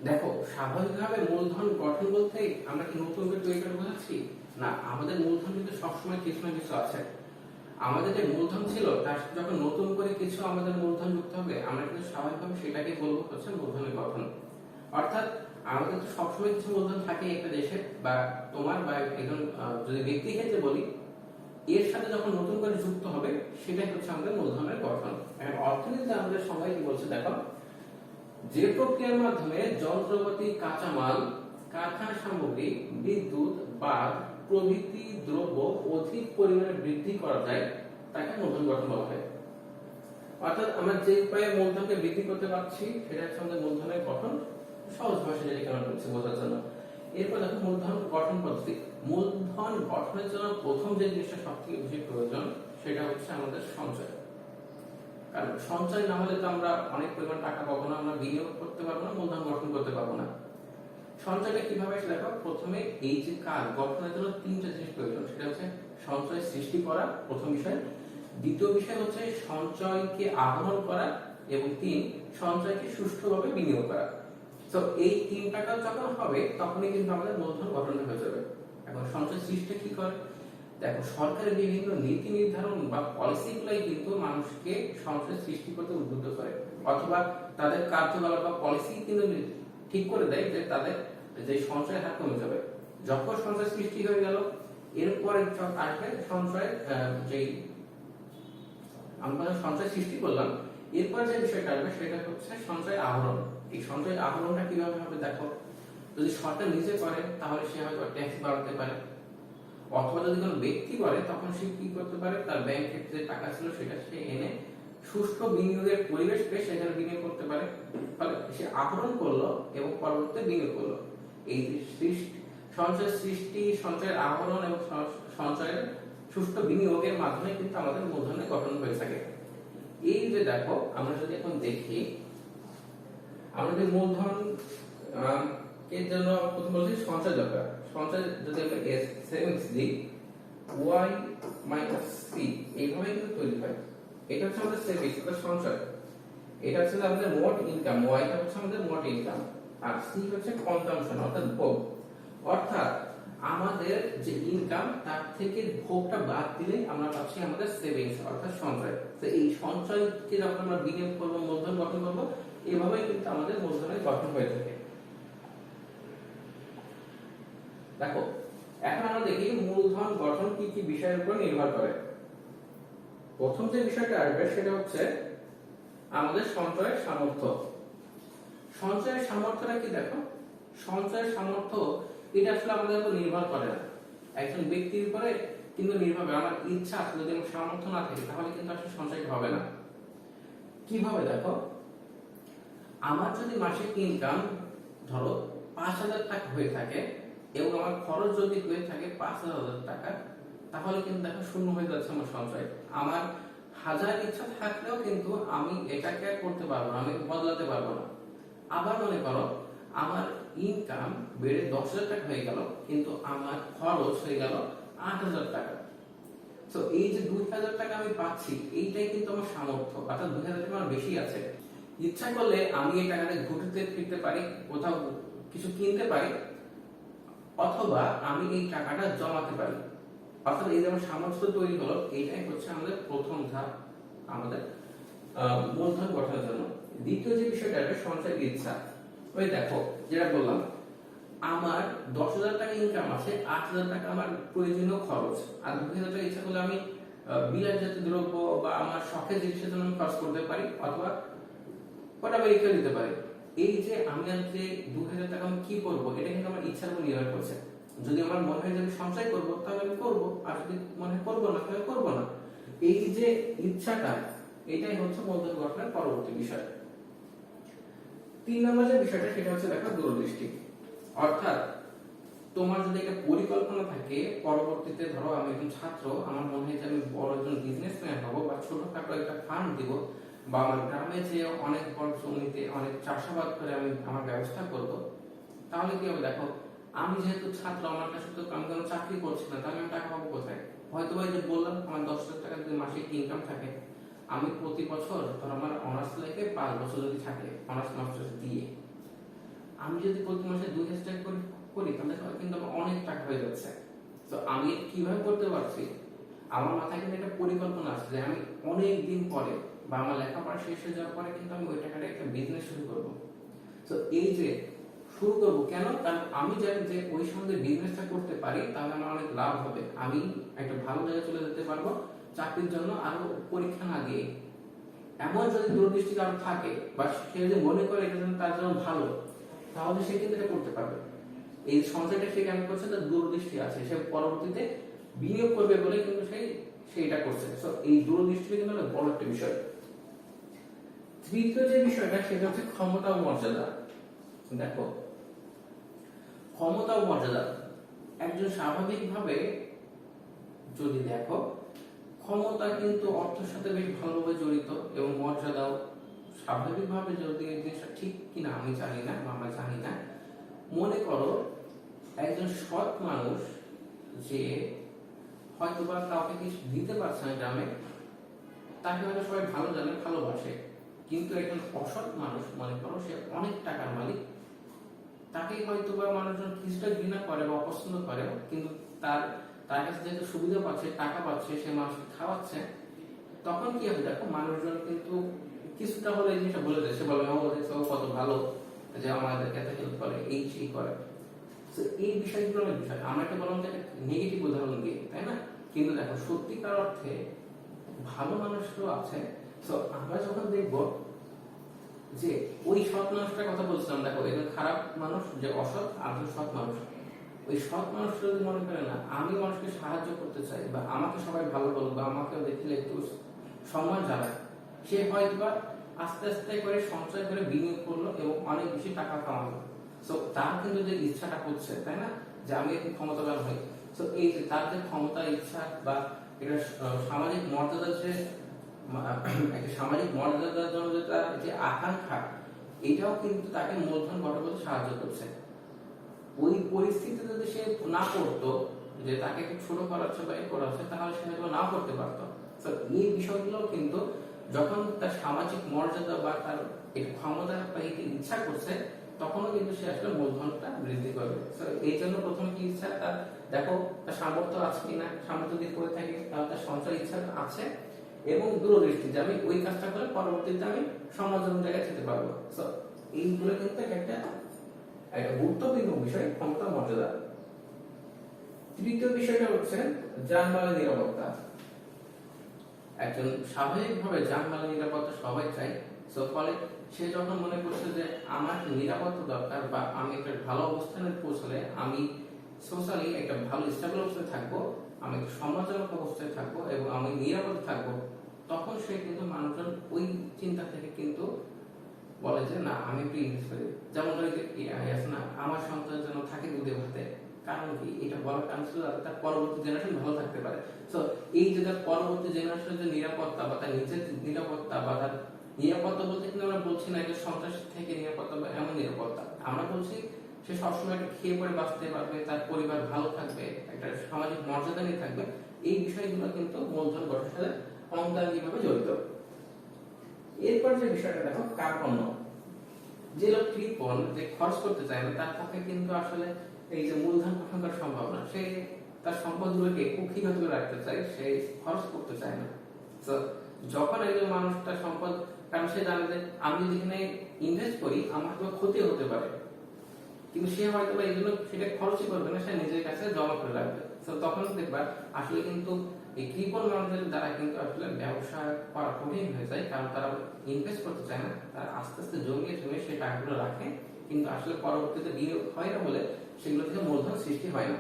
দেখো, স্বাভাবিকভাবে মূলধন গঠন বলতে আমরা কি নতুন করে তৈরি করে বোঝাচ্ছি? না, আমাদের মূলধন কিন্তু সবসময় কিছু না কিছু আছে। আমাদের যে মূলধন ছিল তার সাথে যখন নতুন করে কিছু আমাদের মূলধন যুক্ত হবে, আমরা কিন্তু স্বাভাবিকভাবে সেটাকে বলবো হচ্ছে মূলধনের গঠন। অর্থাৎ আমাদের তো সবসময় কিছু মূলধন থাকে একটা দেশের, বা তোমার বা একজন যদি ব্যক্তি ক্ষেত্রে বলি, এর সাথে যখন নতুন করে যুক্ত হবে সেটাই হচ্ছে আমাদের মূলধনের গঠন। এখন অর্থনীতিতে আমাদের সবাই কি বলছে দেখো, যে প্রক্রিয়ার মাধ্যমে যন্ত্রপাতি, কাঁচামাল, কারখানা সামগ্রী, বিদ্যুৎ, বাদ প্রভৃতি দ্রব্য অধিক পরিমাণে বৃদ্ধি করা যায় তাকে মূলধন গঠন বলা হয়। অর্থাৎ আমরা যে উপায়ে মূলধনকে বৃদ্ধি করতে পারছি সেটা হচ্ছে আমাদের মূলধনের গঠন। সহজ ভাষায় যেটা আমরা করছি বোঝার জন্য। এরপর দেখো মূলধন গঠন পদ্ধতি। মূলধন গঠনের জন্য প্রথম যে জিনিসটা সবথেকে বেশি প্রয়োজন সেটা হচ্ছে আমাদের সঞ্চয়। কারণ সঞ্চয় না হলে তো আমরা অনেক পরিমাণ টাকা পাবো না, আমরা বিনিয়োগ করতে পারবো না, মূলধন গঠন করতে পারবো না। সঞ্চয়টা কিভাবে আসলে দেখো, প্রথমে এই যে কাজ গঠনের জন্য তিনটা জিনিস প্রয়োজন। সেটা হচ্ছে সঞ্চয় সৃষ্টি করা প্রথম বিষয়, দ্বিতীয় বিষয় হচ্ছে সঞ্চয়কে আহরণ করা, এবং তিন, সঞ্চয়কে সুষ্ঠুভাবে বিনিয়োগ করা। তো এই তিনটা কাজ যখন হবে তখনই কিন্তু আমাদের মূলধন গঠন হয়ে যাবে। এখন সঞ্চয় সৃষ্টি কি করে দেখো, সরকারের বিভিন্ন নীতি নির্ধারণ বা পলিসিগুলাই কিন্তু মানুষকে সঞ্চয় সৃষ্টি করতে উদ্বুদ্ধ করে, অথবা তাদের কার্যকলাপ বা পলিসি কিন্তু ঠিক করে দেয় যে তাদের যে সঞ্চয়ের হার কমে যাবে। যখন সঞ্চয় সৃষ্টি হয়ে গেল, এরপরে আসবে সঞ্চয়, যেই আমরা সঞ্চয় সৃষ্টি করলাম, এরপর যে বিষয়টা আসবে সেটা হচ্ছে সঞ্চয় আহরণ। এই সঞ্চয় আহরণটা কিভাবে হবে দেখো, যদি সরকার নিজে করে তাহলে সে হয়তো ট্যাক্স বাড়াতে পারে, অথবা যদি কোনো ব্যক্তি করে তখন সে কি করতে পারে, তার ব্যাংকের যে টাকা ছিল সেটা সে এনে সুষ্ঠু বিনিয়োগের পরিবেশ পেয়ে সেখানে বিনিয়োগ করতে পারে। ফলে সে আহরণ করলো এবং পরবর্তীতে বিনিয়োগ করলো। এই সঞ্চয় সৃষ্টি, সঞ্চয়ের আহরণ এবং সঞ্চয়ের সুষ্ঠু বিনিয়োগের মাধ্যমে কিন্তু আমাদের মূলধনের গঠন হয়ে থাকে। এই যে দেখো, আমরা যদি এখন দেখি আমাদের মূলধন এর জন্য প্রথম বলছি সঞ্চয় দরকার। সঞ্চয় যদি আমরা সেভিংস দিই, y - c এইভাবে কিন্তু তৈরি হয়। এটা হচ্ছে আমাদের সেভিংস বা সঞ্চয়। এটা হচ্ছে আমাদের মোট ইনকাম, y টা হচ্ছে আমাদের মোট ইনকাম, আর c হচ্ছে কনজাম্পশন অর্থাৎ ভোগ। অর্থাৎ আমাদের যে ইনকাম তার থেকে ভোগটা বাদ দিলে আমরা পাচ্ছি আমাদের সেভিংস অর্থাৎ সঞ্চয়। তো এই সঞ্চয়কে যখন আমরা বিনিয়োগ করব, মূলধন গঠন করব, এভাবেই কিন্তু আমাদের মূলধনের গঠন হয়ে থাকে। দেখো, এখন আমরা দেখি মূলধন গঠন কি কি বিষয়ের উপর নির্ভর করে। প্রথম যে বিষয়টা আসবে সেটা হচ্ছে আমাদের সঞ্চয়ের সামর্থ্য। সঞ্চয়ের সামর্থ্যটা কি দেখো, সঞ্চয়ের সামর্থ্য এটা আসলে আমাদের উপর নির্ভর করে না, একজন ব্যক্তির উপরে কিন্তু নির্ভর করে। আমার ইচ্ছা আছে, যদি আমার সামর্থ্য না থাকে তাহলে কিন্তু আসলে সঞ্চয় হবে না। কিভাবে দেখো, আমার যদি মাসিক ইনকাম ধরো ৫,০০০ টাকা হয়ে থাকে এবং আমার খরচ যদি হয়ে থাকে ৫,০০০ টাকা, তাহলে কিন্তু দেখো শূন্য হয়ে যাচ্ছে আমার সঞ্চয়। আমার হাজার ইচ্ছা থাকলেও কিন্তু আমি এটাকে করতে পারবো না, আমি বদলাতে পারবো না। আবার মনে করো আমার ইনকাম বেড়ে ১০,০০০ টাকা হয়ে গেল, কিন্তু আমার খরচ হয়ে গেল ৮,০০০ টাকা। তো এই যে ২,০০০ টাকা আমি পাচ্ছি, এইটাই কিন্তু আমার সামর্থ্য, অর্থাৎ ২,০০০ টাকা আমার বেশি আছে। ইচ্ছা করলে আমি এই টাকাটা ঘুরতে ফিরতে পারি, কোথাও কিছু কিনতে পারি, অথবা আমি এই টাকাটা জমাতে পারি। অর্থাৎ এই যে আমার সামর্থ্য তৈরি হলো, এইটাই হচ্ছে আমাদের প্রথম ধাপ আমাদের মূলধন গঠনের জন্য। দ্বিতীয় যে বিষয়টা আছে সঞ্চয়ের ইচ্ছা। ওই দেখো যেটা বললাম, আমার ১০,০০০ টাকা ইনকাম আছে, ৮,০০০ টাকা আমার প্রয়োজনীয় খরচ, আর ২,০০০ টাকা ইচ্ছা করলে আমি বিলাসজাতীয় দ্রব্য বা আমার শখের জিনিসের জন্য খরচ করতে পারি, অথবা ওটা আমি রেখে দিতে পারি। এই যে আমি যে ২,০০০ টাকা আমি কি করবো, এটা কিন্তু আমার ইচ্ছার উপর নির্ভর করছে। যদি আমার মনে হয় যে আমি সঞ্চয় করবো তাহলে আমি করবো, আর যদি মনে হয় করবো না তাহলে করবো না। এই যে ইচ্ছাটা, এটাই হচ্ছে মূলধন গঠনের পরবর্তী বিষয়। ৩ নম্বর যে বিষয়টা সেটা হচ্ছে দেখো দূরদৃষ্টি। অর্থাৎ তোমার যদি একটা পরিকল্পনা থাকে, পরবর্তীতে ধরো আমি একজন ছাত্র, আমার মনে হয় যে আমি বড় একজন বিজনেসম্যান হবো বা ছোটখাটো একটা ফার্ম দিব, বা আমার গ্রামে যে অনেক বড় জমিতে অনেক চাষাবাদ করে আমি আমার ব্যবস্থা করব, তাহলে কি হবে দেখো, আমি যেহেতু ছাত্র, আমার কাছে তো আমি কোনো চাকরি করছি না, তাহলে আমি টাকা পাবো কোথায়? হয়তো বা যে বললাম আমার ১০,০০০ টাকা যদি মাসিক ইনকাম থাকে, আমি প্রতি বছর ধর আমার অনার্স লাইফে ৫ বছর যদি থাকে অনার্স মাস্টার্স দিয়ে, আমি যদি প্রতি মাসে 2000 টাকা করে করি তাহলে কিন্তু আমার অনেক টাকা হয়ে যাচ্ছে। তো আমি কিভাবে করতে পারছি, আমার মাথায় কিন্তু একটা পরিকল্পনা আছে যে আমি অনেক দিন পরে বা আমার লেখাপড়া শেষ হয়ে যাওয়ার পরে কিন্তু আমি ওই টাকাটা একটা বিজনেস শুরু করবো। তো এই যে শুরু করবো কেন, কারণ আমি জানি যে ওই সময় বিজনেসটা করতে পারি তাহলে আমার অনেক লাভ হবে, আমি একটা ভালো জায়গায় চলে যেতে পারবো চাকরির জন্য আরো পরীক্ষা না দিয়ে। এমন যদি দূরদৃষ্টি কারো থাকে বা সে যদি মনে করে এটা যেন তার জন্য ভালো, তাহলে সে কিন্তু এটা করতে পারবে। এই সঞ্চয়টা সে কেন করছে, তার দূরদৃষ্টি আছে, সে পরবর্তীতে বিনিয়োগ করবে বলে কিন্তু সেইটা করছে। তো এই দূরদৃষ্টি কিন্তু বড় একটা বিষয়। তৃতীয় যে বিষয়টা সেটা হচ্ছে ক্ষমতা ও মর্যাদা। দেখো, ক্ষমতা ও মর্যাদা একজন স্বাভাবিকভাবে যদি দেখো, ক্ষমতা কিন্তু অর্থের সাথে বেশ ভালোভাবে জড়িত এবং মর্যাদাও স্বাভাবিকভাবে, যদি এই জিনিসটা ঠিক কিনা আমি জানি না বা আমরা জানি না। মনে করো একজন সৎ মানুষ যে হয়তো বা কাউকে কিছু দিতে পারছে না গ্রামে, তাকে হয়তো সবাই ভালো জানে, ভালোবাসে, কিন্তু একজন অসৎ মানুষ, মনে করো সে অনেক টাকার মালিক, তাকে হয়তো বা মানুষজন কিছুটা ঘৃণা করে বা অপছন্দ করে, কিন্তু তার কাছে যেহেতু সুবিধা পাচ্ছে, টাকা পাচ্ছে, সে মানুষকে খাওয়াচ্ছে, তখন কি হবে দেখো, মানুষজন কিন্তু কিছুটা হলে এই জিনিসটা বলে দেয়, সে বলে ও দেখছো কত ভালো যে আমাদেরকে এত হেল্প করে, এই সেই করে। তো এই বিষয়গুলো অনেক বিষয় আমরা একটা বললাম যে নেগেটিভ উদাহরণ দিয়ে, তাই না? কিন্তু দেখো সত্যিকার অর্থে ভালো মানুষও আছে। তো আমরা যখন দেখবো যে ওই সৎ মানুষটার কথা বলছিলাম, দেখো একজন খারাপ মানুষ যে অসৎ আর সৎ মানুষ, ওই সৎ মানুষ যদি মনে করে না আমি মানুষকে সাহায্য করতে চাই বা আমাকে সবাই ভালো বলুক বা আমাকে দেখলে একটু সম্মান জানায়, সে হয়তো বা আস্তে আস্তে করে সঞ্চয় করে বিনিয়োগ করলো এবং অনেক বেশি টাকা কামালো। তো তার কিন্তু যে ইচ্ছাটা করছে, তাই না, যে আমি একটু ক্ষমতাবান হই, তো এই যে তার যে ক্ষমতা, ইচ্ছা বা এটা সামাজিক মর্যাদার যে একটা সামাজিক মর্যাদার জন্য যেটা যে আকাঙ্ক্ষা, এটাও কিন্তু তাকে মূলধন গঠন করতে সাহায্য করছে। ওই পরিস্থিতিতে যদি সে না করতো, যে তাকে একটু ছোট করাচ্ছে বা করাচ্ছে, তাহলে সে হয়তো না করতে পারতো। তো এই বিষয়গুলো কিন্তু যখন তার সামাজিক মর্যাদা বা তার ক্ষমতা বা ইচ্ছা করছে, তখনও কিন্তু সে আসলে মূলধনটা বৃদ্ধি করবে। তো এই জন্য প্রথম কি ইচ্ছা, তার দেখো তার সামর্থ্য আছে কিনা, সামর্থ্য যদি করে থাকে তাহলে তার সঞ্চয় ইচ্ছা আছে এবং দূরদৃষ্টি যে আমি ওই কাজটা করে পরবর্তীতে আমি সমাজের জায়গায় যেতে পারবো। তো এইগুলো কিন্তু একটা গুরুত্বপূর্ণ বিষয়, ক্ষমতা মর্যাদা। তৃতীয় বিষয়টা হচ্ছে যানবাহনের নিরাপত্তা। একজন স্বাভাবিকভাবে যানবাহনের নিরাপত্তা সবাই চাই। সো ফলে সে যখন মনে করছে যে আমার নিরাপত্তা দরকার বা আমি একটা ভালো অবস্থানে পৌঁছলে আমি সোশ্যালি একটা ভালো স্টেবল অবস্থায় থাকবো, আমি একটা সমাজজনক অবস্থায় থাকবো এবং আমি নিরাপদে থাকবো, তখন সে কিন্তু মানুষজন ওই চিন্তা থেকে কিন্তু বলে যে না আমি একটু ইনভেস্ট করি। যেমন আছে না, আমার সন্তান যেন থাকে দুধে ভাতে, কারণ কি এটা বলার কারণ ছিল তার পরবর্তী জেনারেশন ভালো থাকতে পারে। তো এই যে তার পরবর্তী জেনারেশনের যে নিরাপত্তা বা তার নিজের নিরাপত্তা বা তার নিরাপত্তা বলতে কিন্তু আমরা বলছি না যে সন্ত্রাস থেকে নিরাপত্তা বা এমন নিরাপত্তা, আমরা বলছি সে সবসময় একটা খেয়ে পরে বাঁচতে পারবে, তার পরিবার ভালো থাকবে, একটা সামাজিক মর্যাদা নিয়ে থাকবে। এই বিষয়গুলো কিন্তু মূলধন গঠনের সাথে অঙ্গাঙ্গিভাবে জড়িত। এরপর যে বিষয়টা দেখো, কার্পণ্য। যে লোক কৃপণ, যে খরচ করতে চায় না, তার পক্ষে কিন্তু আসলে এই যে মূলধন গঠন করা সম্ভব না। সে তার সম্পদগুলোকে কুক্ষিগত করে রাখতে চায়, সে খরচ করতে চায় না। তো যখন একজন মানুষ তার সম্পদ, কারণ সে জানে যে আমি যদি এখানে ইনভেস্ট করি আমার তো ক্ষতি হতে পারে, কিন্তু সে হয়তো এই জন্য সেটা খরচই করবে না, সে নিজের কাছে জমা করে রাখবে। তো তখন দেখবা আসলে কিন্তু এই কৃপণ মানুষদের দ্বারা কিন্তু আসলে ব্যবসা করা কঠিন হয়ে যায়, কারণ তারা ইনভেস্ট করতে চায় না, তারা আস্তে আস্তে জমিয়ে জমিয়ে সেই টাকাগুলো রাখে, কিন্তু আসলে পরবর্তীতে বিনিয়োগ হয় না বলে সেগুলো থেকে মূলধন সৃষ্টি হয় না।